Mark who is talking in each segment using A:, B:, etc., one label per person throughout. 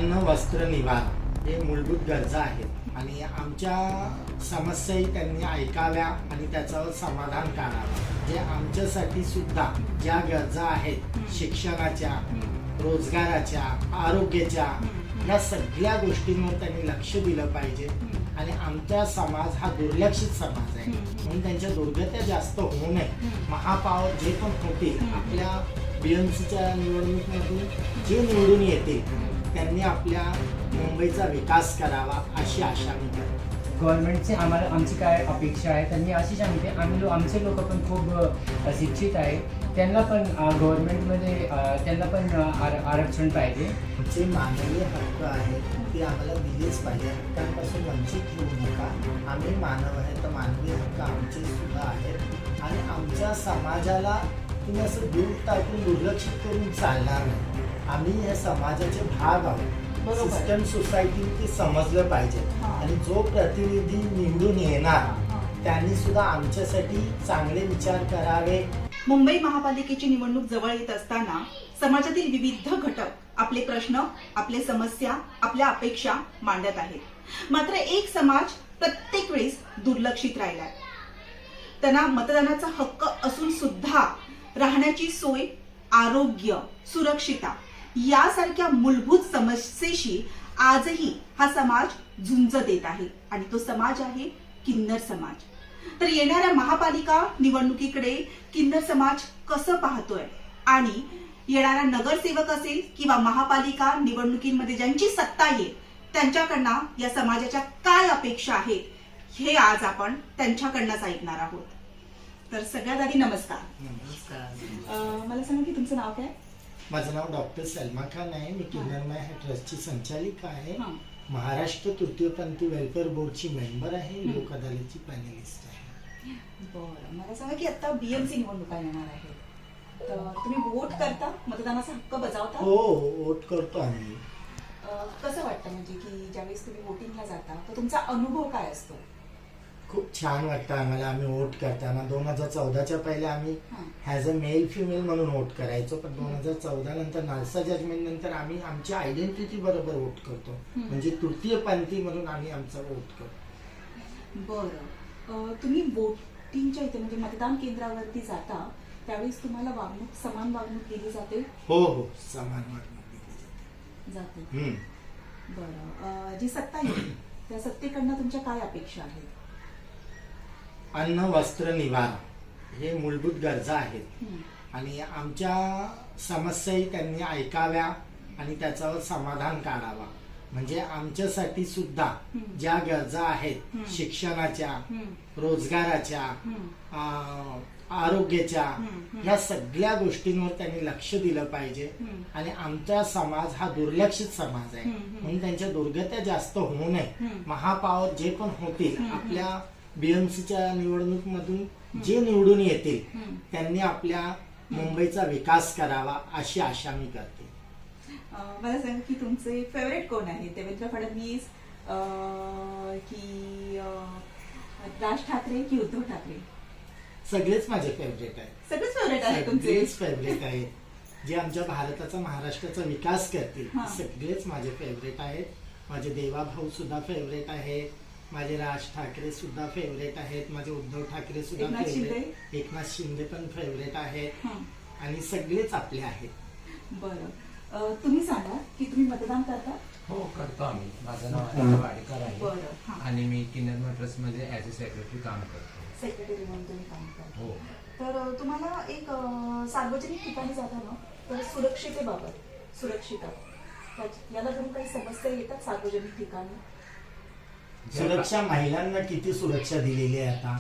A: अन्न, वस्त्र, निवारा हे मूलभूत गरजा आहेत आणि आमच्या समस्याही त्यांनी ऐकाव्या आणि त्याच्यावर समाधान काढावं. जे आमच्यासाठी सुद्धा ज्या गरजा आहेत शिक्षणाच्या, रोजगाराच्या, आरोग्याच्या, या सगळ्या गोष्टींवर त्यांनी लक्ष दिलं पाहिजे. आणि आमचा समाज हा दुर्लक्षित समाज आहे म्हणून त्यांच्या दुर्गत्या जास्त होऊ नये. महापौर जे पण होतील आपल्या BMCच्या निवडणुकीमधून जे निवडून येतील त्यांनी आपल्या मुंबईचा विकास करावा अशी आशा मी करतो.
B: गव्हर्नमेंटचे आमची काय अपेक्षा आहे त्यांनी अशी सांगितली. आमचे लोक पण खूप शिक्षित आहे, त्यांना पण गव्हर्नमेंटमध्ये त्यांना पण आरक्षण पाहिजे.
A: जे मानवी हक्क आहेत ते आम्हाला दिलेच पाहिजे. हक्कांपासून वंचित होऊ नका. आम्ही मानव आहे तर मानवी हक्क आमचे सुद्धा आहेत आणि आमच्या समाजाला तुम्ही असं दूर टाकून दुर्लक्षित करून चालणार नाही. आम्ही या समाजाचे भाग आहोत. सिस्टम सोसायटी ते समजलं पाहिजे आणि जो प्रतिनिधी निवडून येणार त्यांनी सुद्धा आमच्यासाठी चांगले विचार करावे.
C: मुंबई महापालिकेची निवडणूक जवळ येत असताना समाजातील विविध घटक आपले प्रश्न, आपले समस्या, आपल्या अपेक्षा मांडत आहेत. मात्र एक समाज प्रत्येक वेळेस दुर्लक्षित राहिलाय. त्यांना मतदानाचा हक्क असून सुद्धा राहण्याची सोय, आरोग्य, सुरक्षितता यासारख्या मूलभूत समस्येशी आजही हा समाज झुंज देत आहे आणि तो समाज आहे किन्नर समाज. तर येणाऱ्या महापालिका निवडणुकीकडे किन्नर समाज कसं पाहतोय आणि येणारा नगरसेवक असेल किंवा महापालिका निवडणुकीमध्ये ज्यांची सत्ता येईल त्यांच्याकडनं या समाजाच्या काय अपेक्षा आहेत हे आज आपण त्यांच्याकडनंच ऐकणार आहोत. तर सगळ्यात आधी नमस्कार.
A: नमस्कार.
C: मला सांगा की तुमचं नाव काय?
A: माझं नाव डॉक्टर सलमा खान आहे. मी किन्नरमय ह्या ट्रस्टची संचालिका आहे. महाराष्ट्र तृतीयपंथी वेलफेअर बोर्डची मेंबर आहे. लोक अदालतची पॅनलिस्ट आहे.
C: बरं, मला सांगा की आता BMC निवडणुका येणार आहेत तर तुम्ही वोट करता, मतदानाचा हक्क बजावता?
A: हो, वोट करतो आम्ही.
C: कसं वाटतं म्हणजे की ज्यावेळेस तुम्ही वोटिंगला जाता तर तुमचा अनुभव काय असतो?
A: खूप छान वाटतं आम्हाला. आम्ही वोट करताना 2014च्या पहिले आम्ही ॲज अ मेल फिमेल म्हणून वोट करायचो, पण 2014 नंतर नालसा जजमेंट नंतर आम्ही आमच्या आयडेंटिटी बरोबर वोट करतो. म्हणजे तृतीयपंथी म्हणून आम्ही आमचा वोट करतो.
C: बरं, तुम्ही वोटिंगच्या इथे म्हणजे मतदान केंद्रावरती जाता त्यावेळेस तुम्हाला वागणूक, समान वागणूक दिली जाते?
A: हो हो, समान वागणूक दिली
C: जाते. बरं, जी सत्ता येईल त्या सत्तेकडनं तुमच्या काय अपेक्षा आहेत?
A: अन्न, वस्त्र, निवारा हे मूलभूत गरजा आहेत आणि आमच्या समस्याही त्यांनी ऐकाव्या आणि त्याच्यावर समाधान काढावा. म्हणजे आमच्यासाठी सुद्धा ज्या गरजा आहेत शिक्षणाच्या, रोजगाराच्या, आरोग्याच्या, या सगळ्या गोष्टींवर त्यांनी लक्ष दिलं पाहिजे. आणि आमचा समाज हा दुर्लक्षित समाज आहे म्हणून त्यांच्या दुर्गत्या जास्त होऊ नये. महापौर जे पण होतील आपल्या BMCच्या निवडणुकीमधून जे निवडून येतील त्यांनी आपल्या मुंबईचा विकास करावा अशी आशा मी करते.
C: मला सांगा की तुमचे फेवरेट कोण आहे? देवेंद्र फडणवीस की राज ठाकरे की उद्धव ठाकरे?
A: सगळेच माझे फेवरेट आहेत.
C: सगळेच फेवरेट आहे तुमचे?
A: सगळेच फेवरेट आहेत. जे आमच्या भारताचा, महाराष्ट्राचा विकास करतील सगळेच माझे फेवरेट आहेत. माझे देवाभाऊ सुद्धा फेवरेट आहेत. माझे राज ठाकरे सुद्धा फेवरेट आहेत. माझे उद्धव ठाकरे सुद्धा फेवरेट, एकनाथ शिंदे पण फेवरेट आहेत आणि सगळेच आपले आहेत.
C: बरं, तुम्ही सांगा की तुम्ही मतदान करता?
D: हो, करतो आम्ही. माझं नाव वाडेकर आहे
C: बरं,
D: आणि मी किन्नर ट्रस्ट मध्ये ऍज अ सेक्रेटरी काम करतो.
C: सेक्रेटरी म्हणून तुम्ही काम करता?
D: हो.
C: तर तुम्हाला एक सार्वजनिक ठिकाणी जाताना तर सुरक्षितेबाबत, सुरक्षितता याला तुम्ही काही समस्या येतात सार्वजनिक ठिकाणी?
A: सुरक्षा, महिलांना किती सुरक्षा दिलेली आहे आता.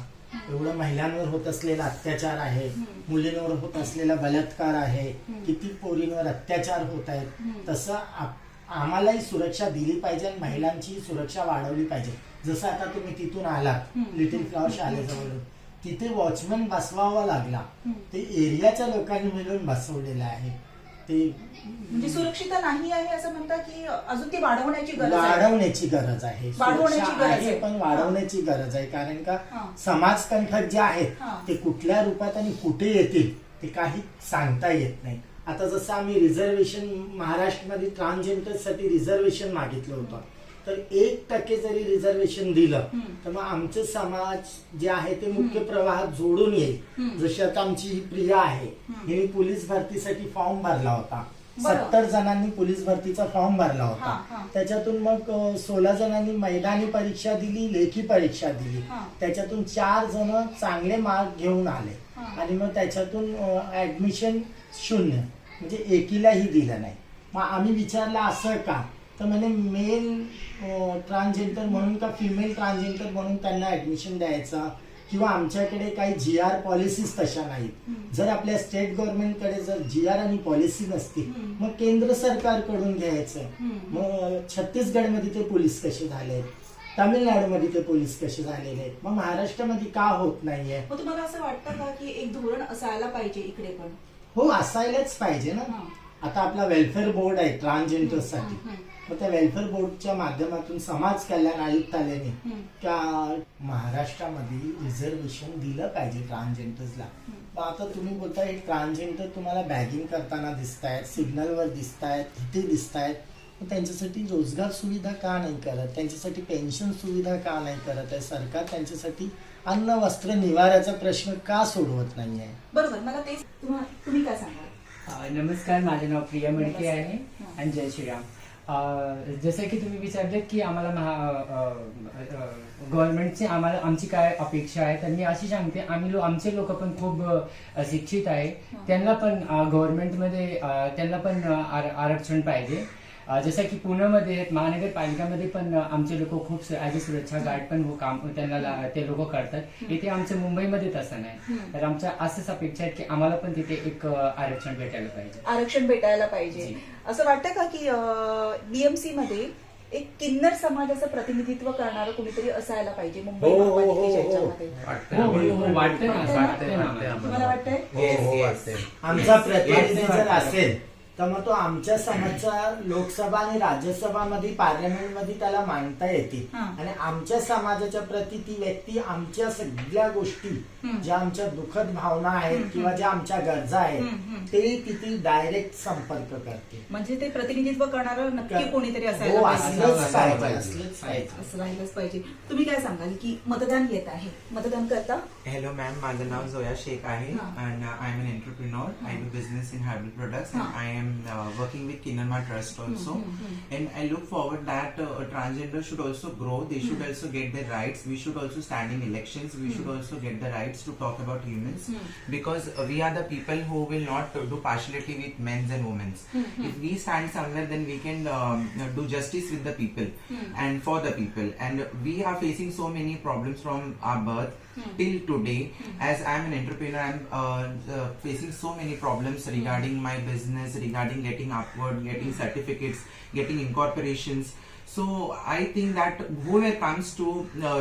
A: एवढं महिलांवर होत असलेला अत्याचार आहे, मुलींवर होत असलेला बलात्कार आहे, किती पोरींवर अत्याचार होत आहेत. तसं आम्हालाही सुरक्षा दिली पाहिजे आणि महिलांची सुरक्षा वाढवली पाहिजे. जसं आता तुम्ही तिथून आलात लिटिल फ्लॉवर शाळेजवळ, तिथे वॉचमॅन बसवावा लागला. ते एरियाच्या लोकांनी मिळून बसवलेलं आहे. ते
C: म्हणजे सुरक्षितता नाही आहे असं म्हणता की अजून ती वाढवण्याची गरज आहे?
A: वाढवण्याची गरज आहे.
C: वाढवण्याची गरज आहे,
A: पण वाढवण्याची गरज आहे. कारण का समाजकंठक जे आहेत ते कुठल्या रूपात आणि कुठे येतील ते काही सांगता येत नाही. आता जसं आम्ही रिझर्वेशन महाराष्ट्रामध्ये ट्रान्सजेंडरसाठी रिझर्वेशन मागितलं होतं, तर 1% जरी रिझर्वेशन दिलं तर मग आमचे समाज जे आहे ते मुख्य प्रवाहात जोडून येईल. जशी आता आमची ही प्रिया आहे, हिने पोलीस भरतीसाठी फॉर्म भरला होता.
C: बरं.
A: 70 जणांनी पोलीस भरतीचा फॉर्म भरला
C: हा,
A: होता.
C: हा.
A: त्याच्यातून मग 16 जणांनी मैदानी परीक्षा दिली, लेखी परीक्षा दिली.
C: हा.
A: त्याच्यातून 4 जण चांगले मार्क घेऊन आले
C: हा.
A: आणि मग त्याच्यातून ऍडमिशन 0, म्हणजे एकीलाही दिलं नाही. मग आम्ही विचारलं असं का, तर म्हणे मेल ट्रान्सजेंडर म्हणून का फिमेल ट्रान्सजेंडर म्हणून त्यांना ऍडमिशन द्यायचं, किंवा आमच्याकडे काही GR पॉलिसीज तशा नाहीत. जर आपल्या स्टेट गव्हर्नमेंटकडे जर GR आणि पॉलिसी नसती मग केंद्र सरकारकडून घ्यायचं. मग छत्तीसगडमध्ये ते पोलीस कसे झालेत, तामिळनाडूमध्ये ते पोलीस कसे झालेले आहेत, मग महाराष्ट्रामध्ये का होत नाहीये?
C: मग तुम्हाला असं वाटतं का की एक धोरण असायला पाहिजे इकडे पण?
A: हो, असायलाच पाहिजे ना. आता आपला वेलफेअर बोर्ड आहे ट्रान्सजेंडरसाठी, मग त्या वेलफेअर बोर्डच्या माध्यमातून समाज कल्याण आयुक्तालयाने त्या महाराष्ट्रामध्ये रिझर्वेशन दिलं पाहिजे ट्रान्सजेंडर्सला. मग आता तुम्ही बोलताय ट्रान्सजेंडर तुम्हाला बॅगिंग करताना दिसतायत, सिग्नलवर दिसतायत, तिथे दिसतायत, मग त्यांच्यासाठी रोजगार सुविधा का नाही करत, त्यांच्यासाठी पेन्शन सुविधा का नाही करत आहे सरकार? त्यांच्यासाठी अन्न वस्त्र निवाऱ्याचा प्रश्न का सोडवत नाहीये?
C: बरोबर, मला तेच तुम्ही काय सांगाल?
B: नमस्कार, माझे नाव प्रिया मडके आहे आणि जय श्रीराम. जसं की तुम्ही विचारलं की आम्हाला गव्हर्नमेंटची आमची काय अपेक्षा आहे, तर मी अशी सांगते आमचे लोक पण खूप शिक्षित आहे, त्यांना पण गव्हर्नमेंटमध्ये त्यांना पण आरक्षण पाहिजे. जसं की पुण्यामध्ये महानगरपालिकामध्ये पण आमचे लोक खूप ॲज अ सुरक्षा गार्ड पण काम त्यांना ते लोक करतात. इथे आमच्या मुंबईमध्ये तसं नाही, तर आमच्या असंच अपेक्षा आहे की आम्हाला पण तिथे एक आरक्षण भेटायला पाहिजे.
C: आरक्षण भेटायला पाहिजे. असं वाटतं का की BMC मध्ये एक किन्नर समाजाचं प्रतिनिधित्व करणारं कोणीतरी असायला पाहिजे मुंबई महापालिकेच्या ह्याच्यामध्ये? तुम्हाला वाटतंय?
A: आमचा प्रतिनिधी जर असेल तर मग तो आमच्या समाजाच्या लोकसभा आणि राज्यसभामध्ये पार्लमेंटमध्ये त्याला मांडता येते. आणि आमच्या समाजाच्या प्रती ती व्यक्ती आमच्या सगळ्या गोष्टी ज्या आमच्या दुःखद भावना आहेत किंवा ज्या आमच्या गरजा आहेत ते तिथे डायरेक्ट संपर्क करते.
C: म्हणजे ते प्रतिनिधित्व करणारं नक्की कोणीतरी
A: हो,
C: असायला
A: असलंच पाहिजे,
C: पाहिजे.
A: असलंच पाहिजे.
C: असं राहिलंच पाहिजे. तुम्ही काय सांगाल की मतदान येत आहे, मतदान करता?
E: Hello ma'am, माझं नाव जोया शेख आहे
C: हा.
E: and I am an entrepreneur. I do business in herbal products and I am working with Kinarma Trust also. And I look forward that transgender should also grow. They should also get their rights. We should also stand in elections. We should also get the rights to talk about humans because we are the people who will not do partiality with men's and women's. If we stand somewhere, then we can do justice with the people and for the people. And we are facing so many problems from our birth till today. As I am an entrepreneur, I am facing so many problems regarding my business, regarding getting upward, getting certificates, getting incorporations. So I think that whoever comes to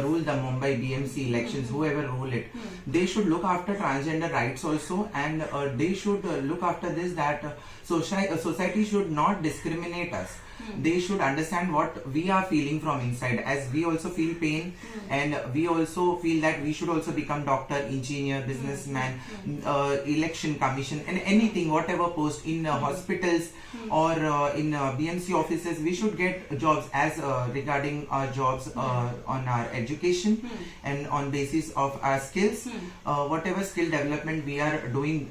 E: rule the Mumbai BMC elections, whoever rule it, they should look after transgender rights also, and they should look after this that society should not discriminate us. They should understand what we are feeling from inside, as we also feel pain and we also feel that we should also become doctor, engineer, businessman, election commission and anything, whatever post in hospitals or in BMC offices. We should get jobs as regarding our jobs on our education and on basis of our skills, whatever skill development we are doing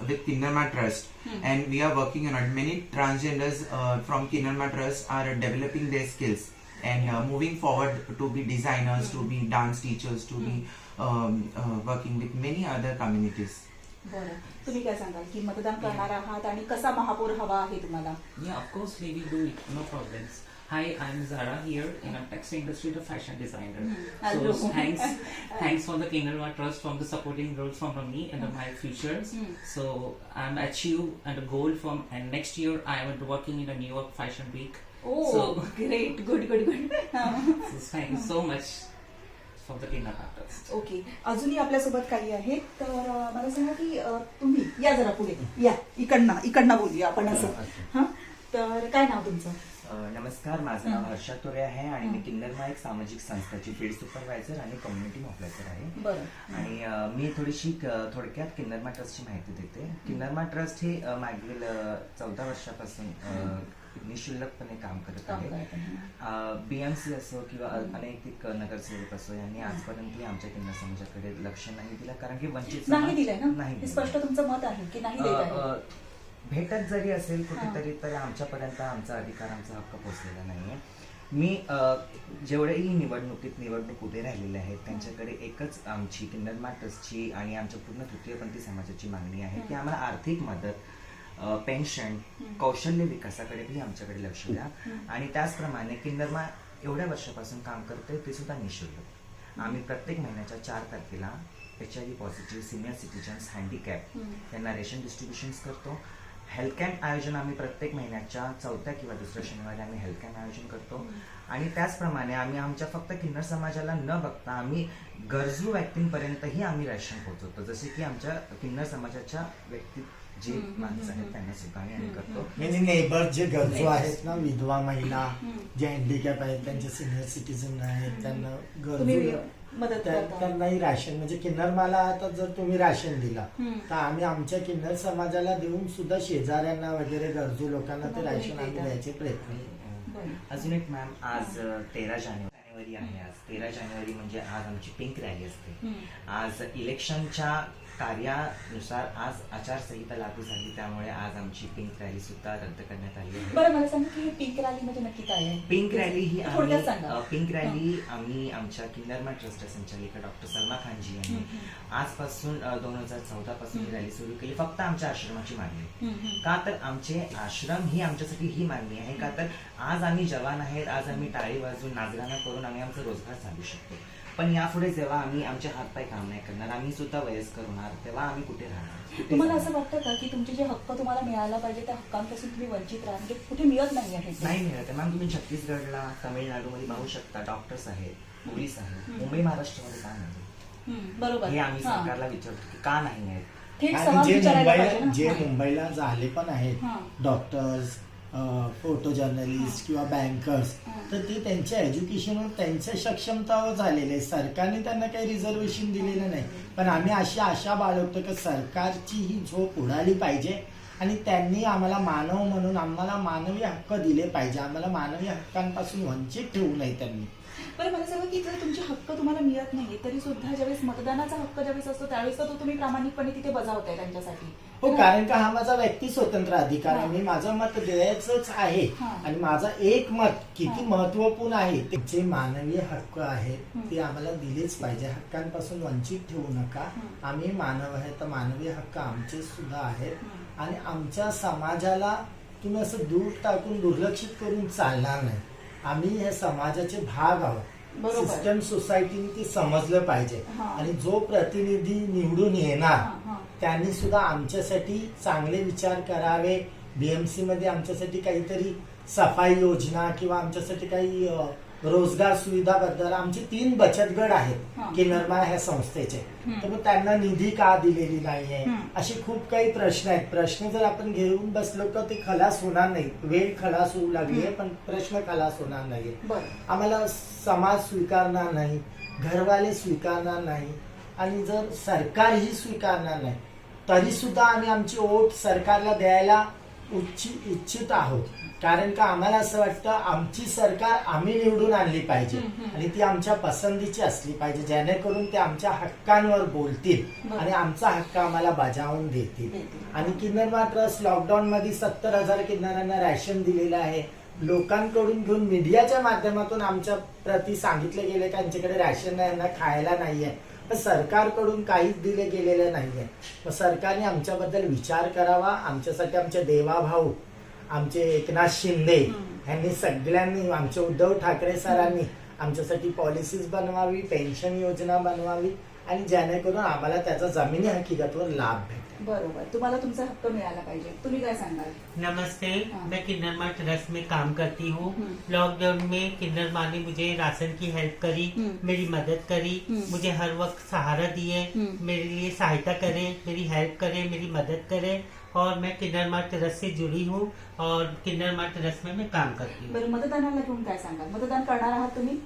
E: with Kinarma Trust. And we are working on it. Many transgenders from Kinarma Trust are developing their skills and moving forward to be designers, to be dance teachers, to be working with many other communities.
C: बरं, तुम्ही काय सांगाल की मतदान करणार आहात आणि कसा महापौर हवा आहे तुम्हाला?
F: Yeah, of course we will do it. No problems. Hi, I'm Zara here in a textile industry, the fashion designer.
C: Hello.
F: So thanks for the Kinarma Trust from the supporting roles from me and my futures. So I'm achieved and a goal from, and next year I will be working in a New York Fashion Week.
C: Oh,
F: So
C: great, good.
F: so thank you so much for the Kinarma Trust.
C: Okay, अजूनही आपल्यासोबत काही आहेत, तर मला सांगा की तुम्ही या जरा पुढे या, इकडनं बोलूया आपण असं. हा, तर काय नाव तुमचं?
G: नमस्कार, माझं नाव हर्षा तोरे आहे आणि मी किन्नरमा एक सामाजिक संस्थाची फील्ड सुपरवायझर आणि कम्युनिटी मोबिलायझर आहे.
C: बरं.
G: आणि मी थोडक्यात किन्नरमा ट्रस्टची माहिती देते. किन्नरमा ट्रस्ट ही मागील 14 वर्षापासून निशुल्कपणे काम करत आहे. BMC असो किंवा अनैतिक नगरसेवक असो यांनी आजपर्यंत आमच्या किन्नर समाजाकडे लक्ष नाही दिलं, कारण की वंचित
C: नाही दिलंय ना,
G: नाही
C: हे स्पष्ट तुमचं मत आहे की नाही देत आहे?
G: भेटत जरी असेल कुठेतरी तरी आमच्यापर्यंत आमचा अधिकार, आमचा हक्क पोहोचलेला नाहीये. मी जेवढेही निवडणूक उभे राहिलेले आहेत त्यांच्याकडे एकच आमची किन्नरमा ट्रस्टची आणि आमच्या पूर्ण तृतीयपंथी समाजाची मागणी आहे की आम्हाला आर्थिक मदत, पेन्शन, कौशल्य विकासाकडेही आमच्याकडे लक्ष द्या. आणि त्याचप्रमाणे किन्नरमा एवढ्या वर्षापासून काम करते ते सुद्धा निःशुल्क. आम्ही प्रत्येक महिन्याच्या 4 तारखेला HIV positive senior citizens, handicap यांना रेशन डिस्ट्रीब्युशन्स करतो. हेल्थ कॅम्प आयोजन आम्ही प्रत्येक महिन्याच्या 4थ्या किंवा 2ऱ्या शनिवारी आम्ही हेल्थ कॅम्प आयोजन करतो. आणि त्याचप्रमाणे आम्ही आमच्या फक्त किन्नर समाजाला न बघता आम्ही गरजू व्यक्तींपर्यंतही आम्ही राशन पोहोचवतो. जसे की आमच्या किन्नर समाजाच्या व्यक्ती जे माणसं आहेत त्यांना सुद्धा आम्ही करतो.
A: म्हणजे नेबर जे गरजू आहेत ना, विधवा महिला, जे हँडिकॅप आहेत, त्यांचे सिनियर सिटीजन आहेत, त्यांना गरजू
C: मदत करता.
A: त्यांनाही राशन, म्हणजे किन्नरमाला आता जर तुम्ही राशन दिला तर आम्ही आमच्या किन्नर समाजाला देऊन सुद्धा शेजाऱ्यांना वगैरे गरजू लोकांना ते राशन आम्ही द्यायचे प्रयत्न.
G: अजून एक मॅम, आज 13 जानेवारी आहे. आज 13 जानेवारी म्हणजे आज आमची पिंक रॅली असते. आज इलेक्शनच्या कार्यानुसार आज आचारसंहिता लागू झाली, त्यामुळे आज आमची पिंक रॅली सुद्धा रद्द करण्यात आली आहे.
C: बरं, मला सांगा की पिंक रॅली म्हणजे नक्की काय आहे?
G: पिंक रॅली ही
C: थोडक्यात सांगा.
G: पिंक रॅली आम्ही आमच्या किन्नरमा ट्रस्टच्या संचालिका डॉक्टर सलमा खानजी यांनी आजपासून 2014 पासून ही रॅली सुरू केली, फक्त आमच्या आश्रमाची मागणी. का तर आमचे आश्रम ही आमच्यासाठी ही मागणी आहे, का तर आज आम्ही जवान आहेत, आज आम्ही टाळी वाजून नाचगाणं करून आम्ही आमचा रोजगार चालू शकतो. पण यापुढे जेव्हा आम्ही आमचे हातपाय काम नाही करणार, आम्ही सुद्धा वयस्कर होणार, तेव्हा आम्ही कुठे राहणार?
C: तुम्हाला असं वाटतं का की तुमचे जे हक्क तुम्हाला मिळायला पाहिजे त्या हक्कांपासून तुम्ही वंचित राहा, म्हणजे कुठे मिळत नाही आहे?
G: नाही मिळत. मॅम, तुम्ही छत्तीसगडला, तामिळनाडूमध्ये पाहू शकता, डॉक्टर्स आहेत, पोलीस आहेत. मुंबई महाराष्ट्रामध्ये का नाही?
C: बरोबर.
G: हे आम्ही सरकारला विचारतो की का नाही आहेत.
C: थेट
A: आणि
C: सवाल विचारायला पाहिजे ना.
A: जे मुंबईला झाले पण आहेत डॉक्टर्स, फोटो जर्नलिस्ट किंवा बँकर्स, तर ते त्यांच्या एज्युकेशनवर, त्यांच्या सक्षमतावर झालेले आहे. सरकारने त्यांना काही रिझर्वेशन दिलेलं नाही. पण आम्ही अशी आशा बाळगतो की सरकारची ही झोप उडाली पाहिजे आणि त्यांनी आम्हाला मानव म्हणून आम्हाला मानवी हक्क दिले पाहिजे. आम्हाला मानवी हक्कांपासून वंचित ठेवू नये त्यांनी.
C: बरं, मला सांगा की जर तुमचे हक्क तुम्हाला मिळत नाही तरी सुद्धा ज्यावेळेस मतदानाचा हक्क ज्यावेळेस असतो त्यावेळेस तर तुम्ही प्रामाणिकपणे तिथे बजावताय त्यांच्यासाठी.
A: हो, कारण का हा माझा व्यक्ती स्वतंत्र अधिकार आहे. मी माझं मत द्यायचंच आहे आणि माझं एक मत किती महत्वपूर्ण आहे. जे मानवी हक्क आहेत ते आम्हाला दिलेच पाहिजे. हक्कांपासून वंचित ठेवू नका. आम्ही मानव आहे तर मानवी हक्क आमचे सुद्धा आहेत आणि आमच्या समाजाला तुम्ही असं दूर टाकून दुर्लक्षित करून चालणार नाही. आम्ही हे समाजाचे भाग आहोत. सिस्टम सोसायटीने ते समजलं पाहिजे आणि जो प्रतिनिधी निवडून येणार त्यांनी सुद्धा आमच्यासाठी चांगले विचार करावे. BMC मध्ये आमच्यासाठी काहीतरी सफाई योजना किंवा आमच्यासाठी काही रोजगार सुविधाबद्दल आमचे 3 बचत गट आहेत किन्नरमा ह्या संस्थेचे, तर मग त्यांना निधी का दिलेली नाहीये, असे खूप काही प्रश्न आहेत. प्रश्न जर आपण घेऊन बसलो तर ते खलास होणार नाही. वेळ खलास होऊ लागली आहे पण प्रश्न खलास होणार नाहीये. आम्हाला समाज स्वीकारणार नाही, घरवाले स्वीकारणार नाही आणि जर सरकारही स्वीकारणार नाही तरी सुद्धा आम्ही आमची वोट सरकारला द्यायला इच्छित आहोत. कारण का आम्हाला असं वाटतं आमची सरकार आम्ही निवडून आणली पाहिजे आणि ती आमच्या पसंतीची असली पाहिजे, जेणेकरून ते आमच्या हक्कांवर बोलतील आणि आमचा हक्क आम्हाला बजावून देतील. आणि किन्नरमा ट्रस्ट लॉकडाऊन मध्ये 70,000 किन्नरांना रॅशन दिलेलं आहे. लोकांकडून घेऊन मीडियाच्या माध्यमातून आमच्या प्रती सांगितलं गेलं की आमच्याकडे रॅशन नाही, यांना खायला नाहीये. पण सरकारकडून काहीच दिले गेलेलं नाहीये. मग सरकारने आमच्याबद्दल विचार करावा. आमच्यासाठी आमचे देवाभाऊ, आमचे एकनाथ शिंदे यांनी सगळ्यांनी, आमचे उद्धव ठाकरे सरांनी आमच्यासाठी पॉलिसीज बनवावी, पेन्शन योजना बनवावी आणि जेणेकरून आम्हाला त्याचा जमिनी हकीकतवर लाभ भेटेल.
C: बरोबर, तुम्हाला तुमचा हक्क मिळाला पाहिजे. तुम्ही काय सांगाल?
H: नमस्ते, मैं किन्नरमा ट्रस्ट में काम करती हूँ. लॉकडाउन में किन्नरमा ने मुझे राशन की हेल्प करी, मेरी मदद करी, मुझे हर वक्त सहारा दिए, मेरे लिए सहायता करे, मेरी हेल्प करे, मेरी मदद करे और मैं किन्नर मार्ट ट्रस्ट से जुड़ी हूँ और किन्नर मार्ट ट्रस्ट में मैं काम करती हूँ।
C: बरं, मतदानाला घेऊन काय सांगाल? मतदान करणार आहात तुम्ही?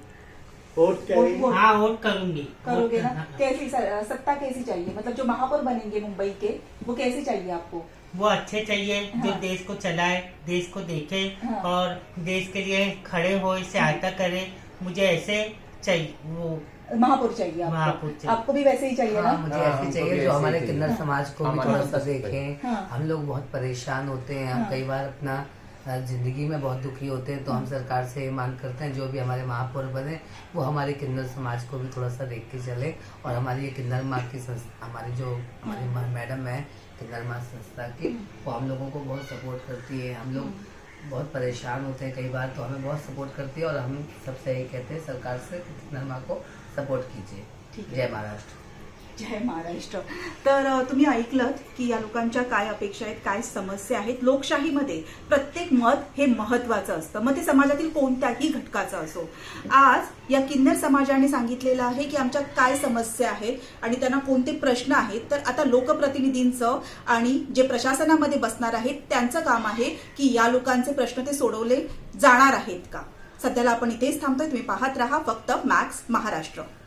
A: वोट करेंगे।
C: वोट
H: हाँ वोट करूंगी।
C: करोगे ना?
H: हाँ,
C: कैसी सत्ता कैसी चाहिए? मतलब जो महापौर बनेंगे मुंबई के, वो कैसे चाहिए आपको?
H: वो अच्छे चाहिए जो
C: हाँ।
H: देश को चलाए, देश को देखे
C: हाँ।
H: और देश के लिए खड़े हो, सहायता करे। मुझे ऐसे चाहिए वो
C: महापौर चाहिए आपको?
H: महापौर चाहिए।
C: आपको भी वैसे ही चाहिए
I: हाँ,
C: ना?
I: मुझे
D: हाँ,
I: ऐसे
D: हमको
I: चाहिए
D: भी
I: जो
D: ऐसे
I: हमारे
D: ही
I: किन्नर
D: चाहिए।
I: समाज को भी
D: हमारे
I: थोड़ा सा
D: समाज को
I: देखें।
C: हाँ।
I: हम लोग बहुत परेशान होते हैं, हम
C: हाँ।
I: कई बार अपना जिंदगी में बहुत दुखी होते हैं, तो हम सरकार से ये मांग करते हैं जो भी हमारे महापौर बने वो हमारे किन्नर समाज को भी थोड़ा सा देख के चले। और हमारी ये किन्नर माँ की संस्था, हमारी जो हमारी मैडम है किन्नर माँ संस्था की, वो हम लोगों को बहुत सपोर्ट करती है। हम लोग बहुत परेशान होते हैं कई बार, तो हमें बहुत सपोर्ट करती है और हम सबसे यही कहते हैं सरकार से कि किन्नर माँ को सपोर्ट कीजिए।
C: ठीक है।
I: जय महाराष्ट्र।
C: जय महाराष्ट्र। तर तुम्ही ऐकलत की या लोकांच्या काय अपेक्षा आहेत, काय समस्या आहेत. लोकशाहीमध्ये प्रत्येक मत हे महत्वाचं असतं, मग ते समाजातील कोणत्याही घटकाचं असो. आज या किन्नर समाजाने सांगितलेलं आहे की आमच्या काय समस्या आहेत आणि त्यांना कोणते प्रश्न आहेत. तर आता लोकप्रतिनिधींचं आणि जे प्रशासनामध्ये बसणार आहेत त्यांचं काम आहे की या लोकांचे प्रश्न ते सोडवले जाणार आहेत का. सध्याला आपण इथेच थांबतोय. तुम्ही पाहत राहा फक्त मॅक्स महाराष्ट्र.